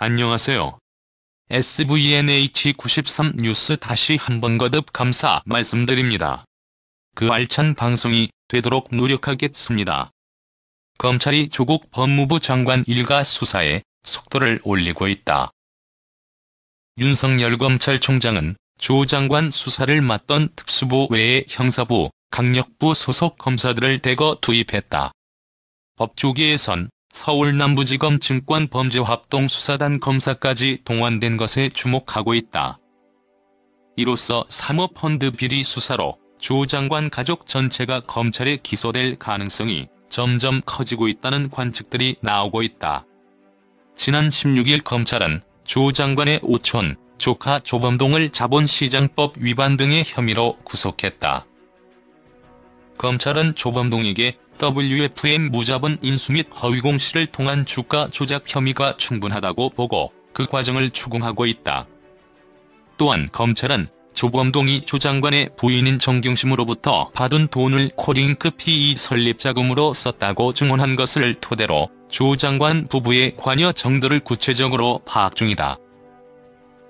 안녕하세요. SVNH93 뉴스 다시 한번 거듭 감사 말씀드립니다. 그 알찬 방송이 되도록 노력하겠습니다. 검찰이 조국 법무부 장관 일가 수사에 속도를 올리고 있다. 윤석열 검찰총장은 조 장관 수사를 맡던 특수부 외에 형사부, 강력부 소속 검사들을 대거 투입했다. 법조계에선 서울남부지검 증권범죄합동수사단 검사까지 동원된 것에 주목하고 있다. 이로써 사모펀드 비리 수사로 조 장관 가족 전체가 검찰에 기소될 가능성이 점점 커지고 있다는 관측들이 나오고 있다. 지난 16일 검찰은 조 장관의 오촌, 조카 조범동을 자본시장법 위반 등의 혐의로 구속했다. 검찰은 조범동에게 WFM 무자본 인수 및 허위 공시를 통한 주가 조작 혐의가 충분하다고 보고 그 과정을 추궁하고 있다. 또한 검찰은 조범동이 조 장관의 부인인 정경심으로부터 받은 돈을 코링크 PE 설립 자금으로 썼다고 증언한 것을 토대로 조 장관 부부의 관여 정도를 구체적으로 파악 중이다.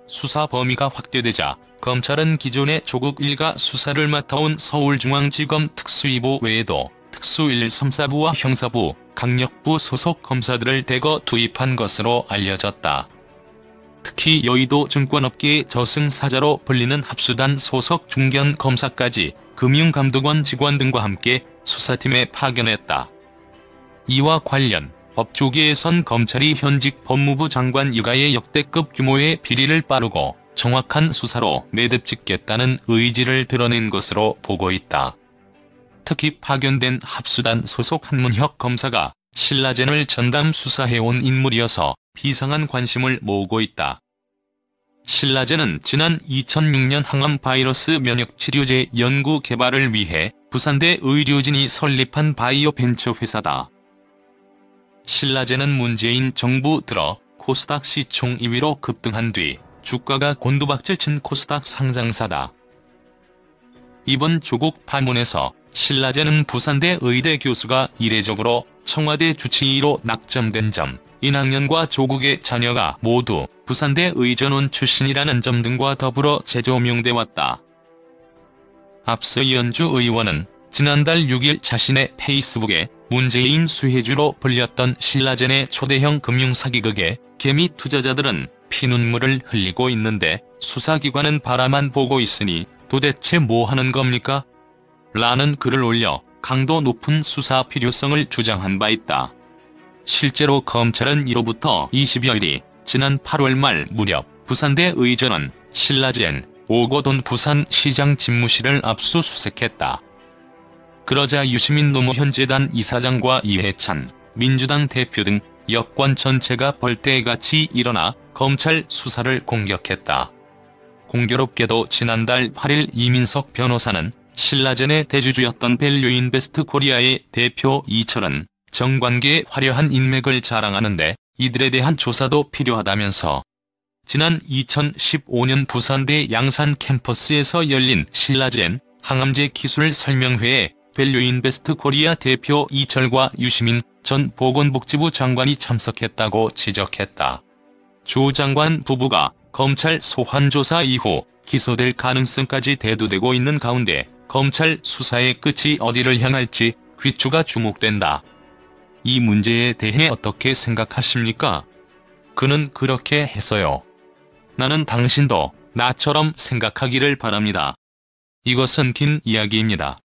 수사 범위가 확대되자 검찰은 기존의 조국 일가 수사를 맡아온 서울중앙지검 특수2부 외에도 특수 1, 3, 4부와 형사부, 강력부 소속 검사들을 대거 투입한 것으로 알려졌다. 특히 여의도 증권업계의 저승사자로 불리는 합수단 소속 중견 검사까지 금융감독원 직원 등과 함께 수사팀에 파견했다. 이와 관련 법조계에선 검찰이 현직 법무부 장관 일가의 역대급 규모의 비리를 빠르고 정확한 수사로 매듭짓겠다는 의지를 드러낸 것으로 보고 있다. 특히 파견된 합수단 소속 한문혁 검사가 신라젠을 전담 수사해온 인물이어서 비상한 관심을 모으고 있다. 신라젠은 지난 2006년 항암 바이러스 면역치료제 연구 개발을 위해 부산대 의료진이 설립한 바이오 벤처 회사다. 신라젠은 문재인 정부 들어 코스닥 시총 2위로 급등한 뒤 주가가 곤두박질 친 코스닥 상장사다. 이번 조국 파문에서 신라젠은 부산대 의대 교수가 이례적으로 청와대 주치의로 낙점된 점, 인학년과 조국의 자녀가 모두 부산대 의전원 출신이라는 점 등과 더불어 재조명돼 왔다. 앞서 이현주 의원은 지난달 6일 자신의 페이스북에 문재인 수혜주로 불렸던 신라젠의 초대형 금융사기극에 개미 투자자들은 피눈물을 흘리고 있는데 수사기관은 바라만 보고 있으니 도대체 뭐 하는 겁니까? 라는 글을 올려 강도 높은 수사 필요성을 주장한 바 있다. 실제로 검찰은 1호부터 20여일이 지난 8월 말 무렵 부산대 의전원, 신라젠, 오거돈 부산시장 집무실을 압수수색했다. 그러자 유시민 노무현 재단 이사장과 이해찬, 민주당 대표 등 여권 전체가 벌떼같이 일어나 검찰 수사를 공격했다. 공교롭게도 지난달 8일 이민석 변호사는 신라젠의 대주주였던 밸류인베스트 코리아의 대표 이철은 정관계의 화려한 인맥을 자랑하는데 이들에 대한 조사도 필요하다면서 지난 2015년 부산대 양산 캠퍼스에서 열린 신라젠 항암제 기술 설명회에 밸류인베스트 코리아 대표 이철과 유시민 전 보건복지부 장관이 참석했다고 지적했다. 조 장관 부부가 검찰 소환 조사 이후 기소될 가능성까지 대두되고 있는 가운데 검찰 수사의 끝이 어디를 향할지 귀추가 주목된다. 이 문제에 대해 어떻게 생각하십니까? 그는 그렇게 했어요. 나는 당신도 나처럼 생각하기를 바랍니다. 이것은 긴 이야기입니다.